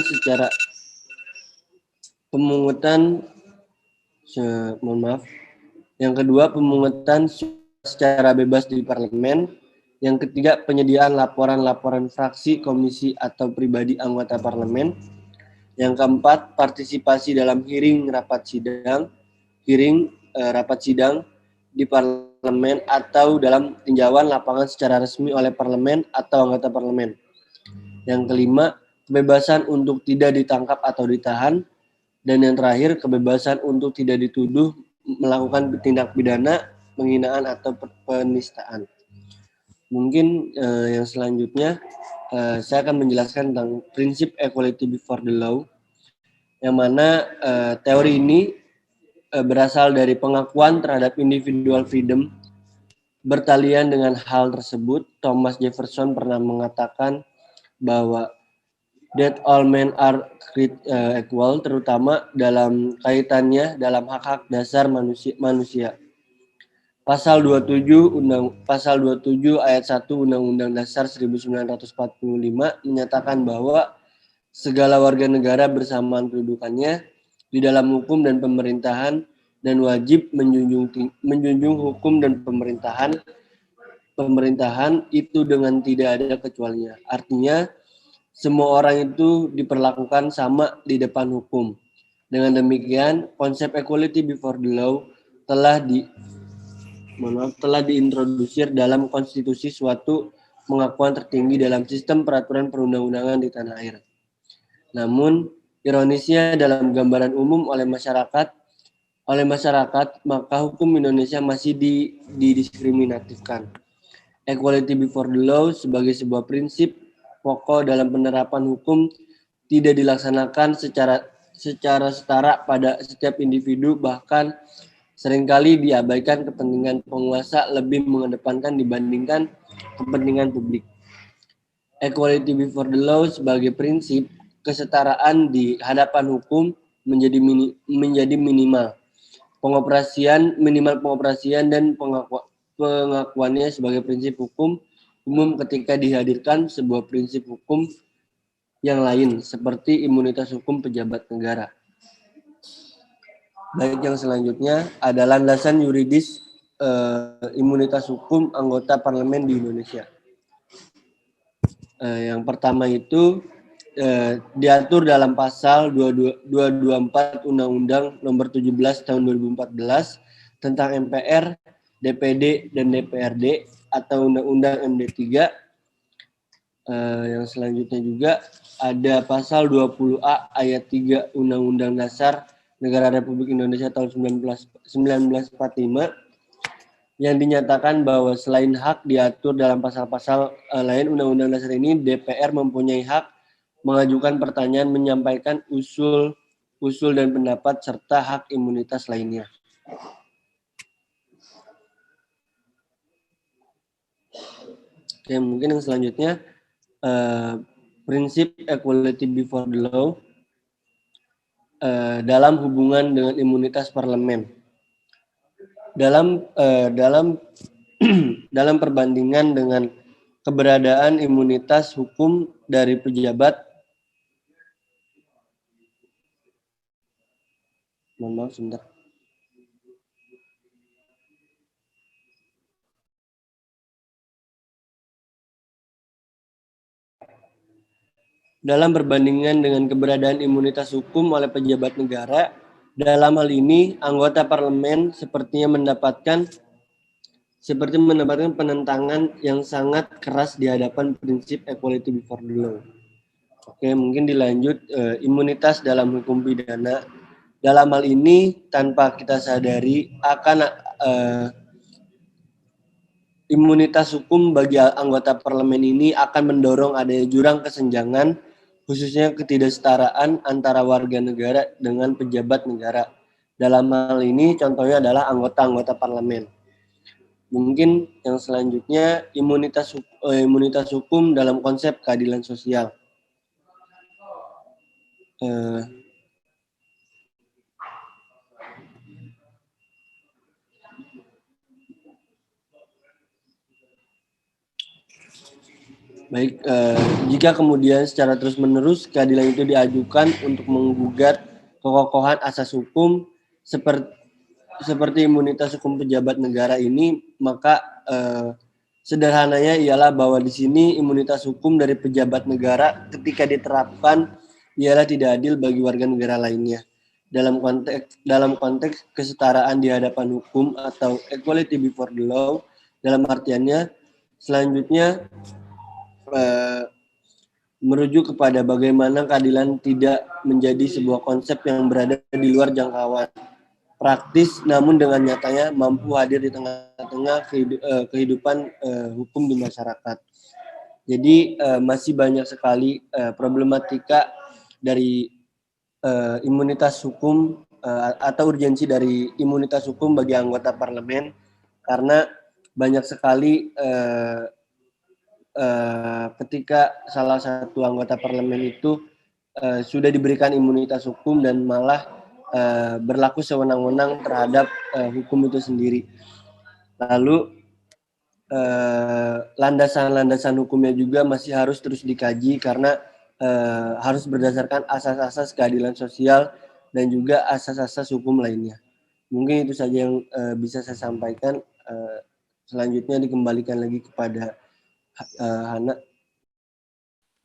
secara bebas di parlemen. Yang ketiga, penyediaan laporan-laporan fraksi, komisi atau pribadi anggota parlemen. Yang keempat, partisipasi dalam rapat sidang di parlemen atau dalam tinjauan lapangan secara resmi oleh parlemen atau anggota parlemen. Yang kelima, kebebasan untuk tidak ditangkap atau ditahan. Dan yang terakhir, kebebasan untuk tidak dituduh melakukan tindak pidana, penghinaan atau penistaan. Mungkin yang selanjutnya saya akan menjelaskan tentang prinsip equality before the law, yang mana teori ini berasal dari pengakuan terhadap individual freedom. Bertalian dengan hal tersebut, Thomas Jefferson pernah mengatakan bahwa that all men are equal, terutama dalam kaitannya dalam hak-hak dasar manusia. Pasal 27 ayat 1 Undang-Undang Dasar 1945 menyatakan bahwa segala warga negara bersamaan kedudukannya di dalam hukum dan pemerintahan dan wajib menjunjung hukum dan pemerintahan itu dengan tidak ada kecualinya. Artinya semua orang itu diperlakukan sama di depan hukum. Dengan demikian, konsep equality before the law telah diintrodusir dalam konstitusi suatu pengakuan tertinggi dalam sistem peraturan perundang-undangan di tanah air. Namun, ironisnya dalam gambaran umum oleh masyarakat, maka hukum Indonesia masih didiskriminatifkan. Equality before the law sebagai sebuah prinsip pokok dalam penerapan hukum tidak dilaksanakan secara setara pada setiap individu, bahkan seringkali diabaikan kepentingan penguasa lebih mengedepankan dibandingkan kepentingan publik. Equality before the law sebagai prinsip kesetaraan di hadapan hukum menjadi minimal pengoperasian dan pengakuannya sebagai prinsip hukum umum ketika dihadirkan sebuah prinsip hukum yang lain seperti imunitas hukum pejabat negara. Baik, yang selanjutnya ada landasan yuridis imunitas hukum anggota parlemen di Indonesia. Yang pertama itu diatur dalam pasal 224 Undang-Undang Nomor 17 Tahun 2014 tentang MPR, DPD, dan DPRD atau Undang-Undang MD3. Yang selanjutnya juga ada pasal 20A ayat 3 Undang-Undang Dasar Negara Republik Indonesia tahun 1945 yang dinyatakan bahwa selain hak diatur dalam pasal-pasal lain Undang-Undang Dasar ini, DPR mempunyai hak mengajukan pertanyaan, menyampaikan usul dan pendapat, serta hak imunitas lainnya. Oke, mungkin yang selanjutnya, prinsip equality before the law dalam hubungan dengan imunitas parlemen. Dalam dalam perbandingan dengan keberadaan imunitas hukum dari pejabat, mohon maaf sebentar. Dalam perbandingan dengan keberadaan imunitas hukum oleh pejabat negara, dalam hal ini anggota parlemen sepertinya mendapatkan penentangan yang sangat keras di hadapan prinsip equality before the law. Oke, mungkin dilanjut imunitas dalam hukum pidana. Dalam hal ini tanpa kita sadari akan imunitas hukum bagi anggota parlemen ini akan mendorong adanya jurang kesenjangan, khususnya ketidaksetaraan antara warga negara dengan pejabat negara. Dalam hal ini contohnya adalah anggota-anggota parlemen. Mungkin yang selanjutnya imunitas hukum dalam konsep keadilan sosial. Baik, jika kemudian secara terus-menerus keadilan itu diajukan untuk menggugat kekokohan asas hukum seperti imunitas hukum pejabat negara ini, maka sederhananya ialah bahwa di sini imunitas hukum dari pejabat negara ketika diterapkan ialah tidak adil bagi warga negara lainnya. Dalam konteks kesetaraan di hadapan hukum atau equality before the law, dalam artiannya selanjutnya merujuk kepada bagaimana keadilan tidak menjadi sebuah konsep yang berada di luar jangkauan praktis, namun dengan nyatanya mampu hadir di tengah-tengah kehidupan hukum di masyarakat. Jadi masih banyak sekali problematika dari imunitas hukum atau urgensi dari imunitas hukum bagi anggota parlemen, karena banyak sekali ketika salah satu anggota parlemen itu sudah diberikan imunitas hukum dan malah berlaku sewenang-wenang terhadap hukum itu sendiri. Lalu landasan-landasan hukumnya juga masih harus terus dikaji karena harus berdasarkan asas-asas keadilan sosial dan juga asas-asas hukum lainnya. Mungkin itu saja yang bisa saya sampaikan. Selanjutnya dikembalikan lagi kepada Hana.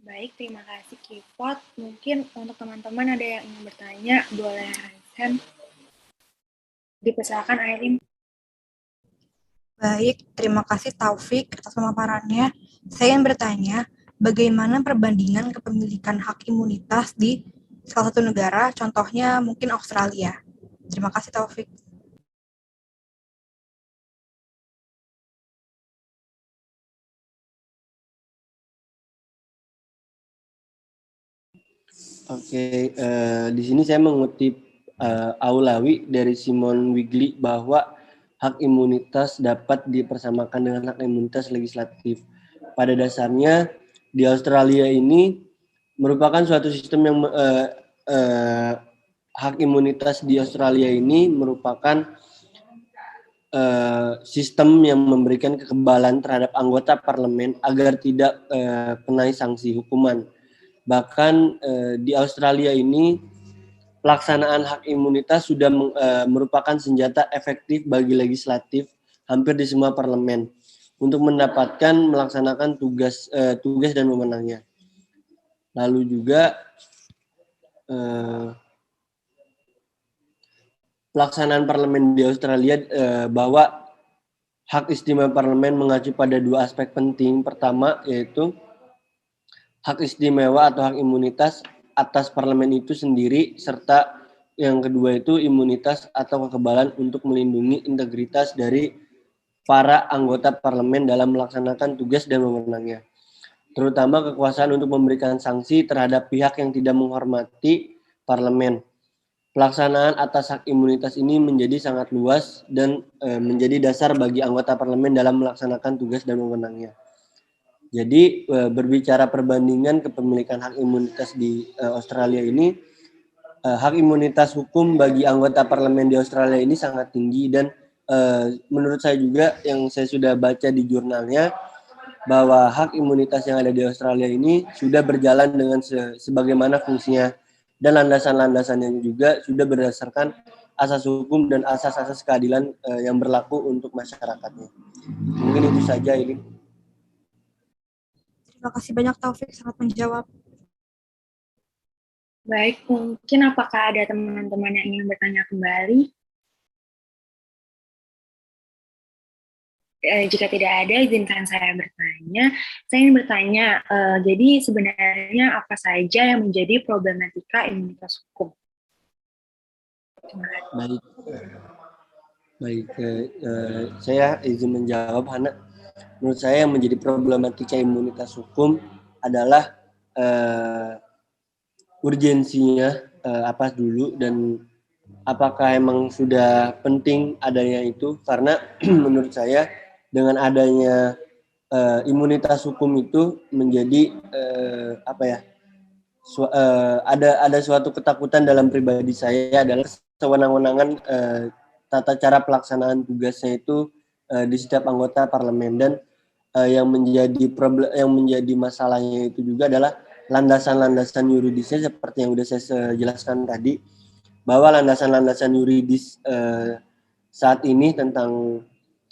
Baik, terima kasih Kipot. Mungkin untuk teman-teman ada yang ingin bertanya, boleh raise hand. Dipersilakan Aileen. Baik, terima kasih Taufik atas pemaparannya. Saya ingin bertanya, bagaimana perbandingan kepemilikan hak imunitas di salah satu negara, contohnya mungkin Australia. Terima kasih Taufik. Oke, di sini saya mengutip Aulawi dari Simon Wigli bahwa hak imunitas dapat dipersamakan dengan hak imunitas legislatif. Pada dasarnya di Australia ini merupakan suatu sistem yang hak imunitas di Australia ini merupakan sistem yang memberikan kekebalan terhadap anggota parlemen agar tidak kenai sanksi hukuman. Bahkan di Australia ini pelaksanaan hak imunitas sudah merupakan senjata efektif bagi legislatif hampir di semua parlemen untuk mendapatkan melaksanakan tugas dan wewenangnya. Lalu juga pelaksanaan parlemen di Australia bahwa hak istimewa parlemen mengacu pada dua aspek penting. Pertama yaitu hak istimewa atau hak imunitas atas parlemen itu sendiri, serta yang kedua itu imunitas atau kekebalan untuk melindungi integritas dari para anggota parlemen dalam melaksanakan tugas dan wewenangnya, terutama kekuasaan untuk memberikan sanksi terhadap pihak yang tidak menghormati parlemen. Pelaksanaan atas hak imunitas ini menjadi sangat luas dan menjadi dasar bagi anggota parlemen dalam melaksanakan tugas dan wewenangnya. Jadi berbicara perbandingan kepemilikan hak imunitas di Australia ini, hak imunitas hukum bagi anggota parlemen di Australia ini sangat tinggi dan menurut saya juga yang saya sudah baca di jurnalnya bahwa hak imunitas yang ada di Australia ini sudah berjalan dengan sebagaimana fungsinya dan landasan-landasannya juga sudah berdasarkan asas hukum dan asas-asas keadilan yang berlaku untuk masyarakatnya. Mungkin itu saja ini. Terima kasih banyak Taufik, sangat menjawab. Baik, mungkin apakah ada teman-teman yang ingin bertanya kembali? Jika tidak ada, izinkan saya bertanya. Saya ingin bertanya, jadi sebenarnya apa saja yang menjadi problematika imunitas hukum? Baik, saya izin menjawab, Hana. Menurut saya yang menjadi problematika imunitas hukum adalah urgensinya apa dulu dan apakah emang sudah penting adanya itu, karena menurut saya dengan adanya imunitas hukum itu menjadi ada suatu ketakutan dalam pribadi saya adalah sewenang-wenangan tata cara pelaksanaan tugasnya itu di setiap anggota parlemen, dan yang menjadi masalahnya itu juga adalah landasan-landasan yuridisnya seperti yang sudah saya jelaskan tadi, bahwa landasan-landasan yuridis saat ini tentang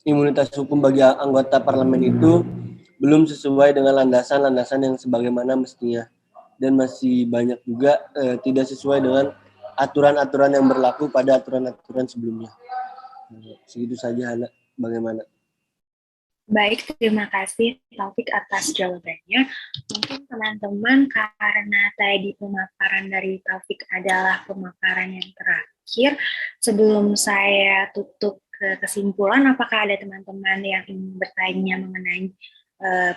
imunitas hukum bagi anggota parlemen itu belum sesuai dengan landasan-landasan yang sebagaimana mestinya, dan masih banyak juga tidak sesuai dengan aturan-aturan yang berlaku pada aturan-aturan sebelumnya. Segitu saja, Hana. Bagaimana? Baik, terima kasih Taufik atas jawabannya. Mungkin teman-teman, karena tadi pemaparan dari Taufik adalah pemaparan yang terakhir, sebelum saya tutup ke kesimpulan, apakah ada teman-teman yang ingin bertanya mengenai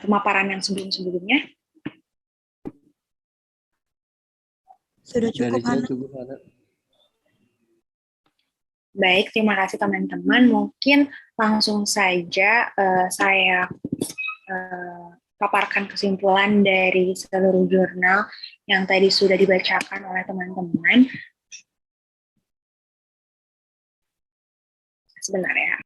pemaparan yang sebelum-sebelumnya? Sudah cukup, Hana. Baik, terima kasih teman-teman. Mungkin langsung saja saya paparkan kesimpulan dari seluruh jurnal yang tadi sudah dibacakan oleh teman-teman. Sebentar ya.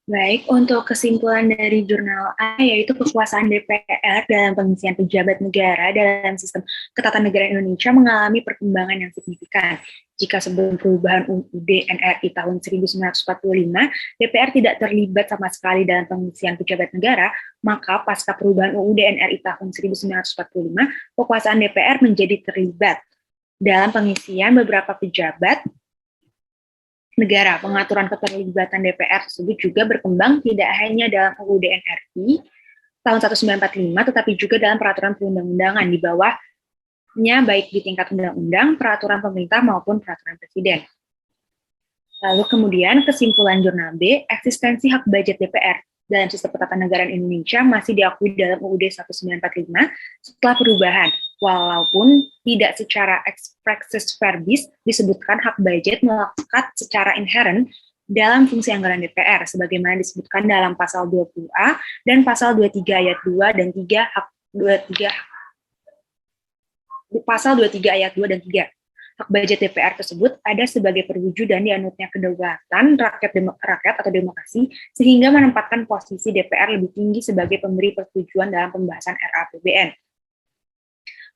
Baik, untuk kesimpulan dari jurnal A, yaitu kekuasaan DPR dalam pengisian pejabat negara dalam sistem ketatanegaraan Indonesia mengalami perkembangan yang signifikan. Jika sebelum perubahan UUD NRI tahun 1945, DPR tidak terlibat sama sekali dalam pengisian pejabat negara, maka pasca perubahan UUD NRI tahun 1945, kekuasaan DPR menjadi terlibat dalam pengisian beberapa pejabat negara. Pengaturan keterlibatan DPR tersebut juga berkembang tidak hanya dalam UUD NRI tahun 1945, tetapi juga dalam peraturan perundang-undangan di bawahnya, baik di tingkat undang-undang, peraturan pemerintah maupun peraturan presiden. Lalu kemudian kesimpulan jurnal B, eksistensi hak budget DPR dalam sistem ketatanegaraan Indonesia masih diakui dalam UUD 1945 setelah perubahan, walaupun tidak secara expressis verbis disebutkan hak budget melekat secara inherent dalam fungsi anggaran DPR, sebagaimana disebutkan dalam pasal 20A dan pasal 23 ayat 2 dan 3 hak 23 pasal 23 ayat 2 dan 3. Hak budget DPR tersebut ada sebagai perwujudan dianutnya kedaulatan rakyat atau demokrasi, sehingga menempatkan posisi DPR lebih tinggi sebagai pemberi persetujuan dalam pembahasan RAPBN.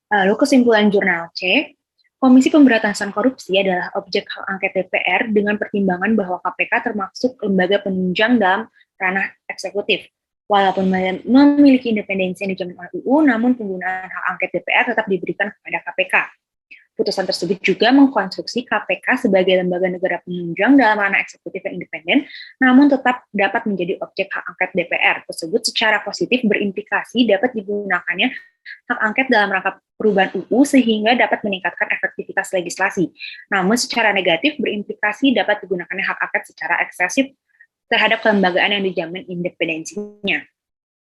Lalu kesimpulan jurnal C, Komisi Pemberantasan Korupsi adalah objek hak angket DPR dengan pertimbangan bahwa KPK termasuk lembaga penunjang dalam ranah eksekutif. Walaupun memiliki independensi yang dijamin oleh UU, namun penggunaan hak angket DPR tetap diberikan kepada KPK. Putusan tersebut juga mengkonstruksi KPK sebagai lembaga negara penunjang dalam ranah eksekutif yang independen, namun tetap dapat menjadi objek hak angket DPR tersebut secara positif berimplikasi dapat digunakannya hak angket dalam rangka perubahan UU sehingga dapat meningkatkan efektivitas legislasi. Namun secara negatif berimplikasi dapat digunakannya hak angket secara eksesif terhadap kelembagaan yang dijamin independensinya.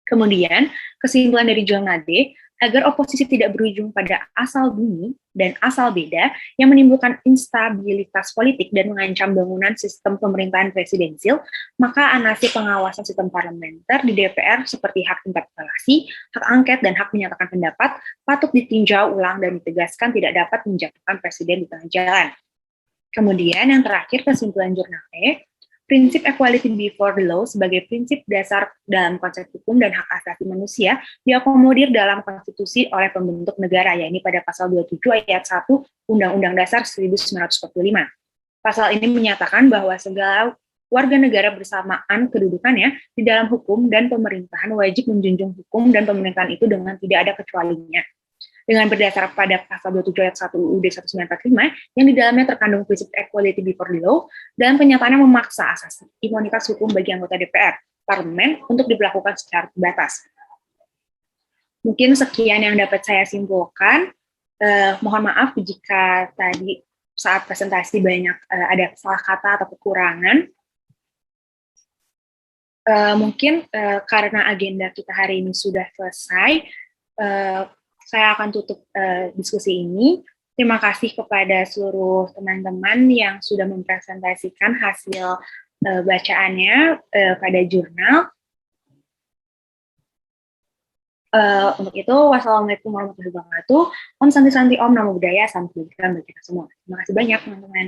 Kemudian, kesimpulan dari jurnal D, agar oposisi tidak berujung pada asal bunyi dan asal beda yang menimbulkan instabilitas politik dan mengancam bangunan sistem pemerintahan presidensil, maka anasi pengawasan sistem parlementer di DPR seperti hak interpelasi, hak angket, dan hak menyatakan pendapat patut ditinjau ulang dan ditegaskan tidak dapat menjatuhkan presiden di tengah jalan. Kemudian yang terakhir kesimpulan jurnal E, prinsip equality before the law sebagai prinsip dasar dalam konsep hukum dan hak asasi manusia diakomodir dalam konstitusi oleh pembentuk negara, yakni pada pasal 27 ayat 1 Undang-Undang Dasar 1945. Pasal ini menyatakan bahwa segala warga negara bersamaan kedudukannya di dalam hukum dan pemerintahan wajib menjunjung hukum dan pemerintahan itu dengan tidak ada kecualinya. Dengan berdasar pada pasal 27 ayat 1 UUD 1945 yang di dalamnya terkandung prinsip equality before the law dan penyataannya memaksa asas imunitas hukum bagi anggota DPR, parlemen untuk diberlakukan secara terbatas. Mungkin sekian yang dapat saya simpulkan. Mohon maaf jika tadi saat presentasi banyak ada salah kata atau kekurangan. Mungkin karena agenda kita hari ini sudah selesai, saya akan tutup diskusi ini. Terima kasih kepada seluruh teman-teman yang sudah mempresentasikan hasil bacaannya pada jurnal. Untuk itu, wassalamualaikum warahmatullahi wabarakatuh. Om Santi Santi Om Namo Buddhaya, salam kebajikan bagi kita semua. Terima kasih banyak, teman-teman.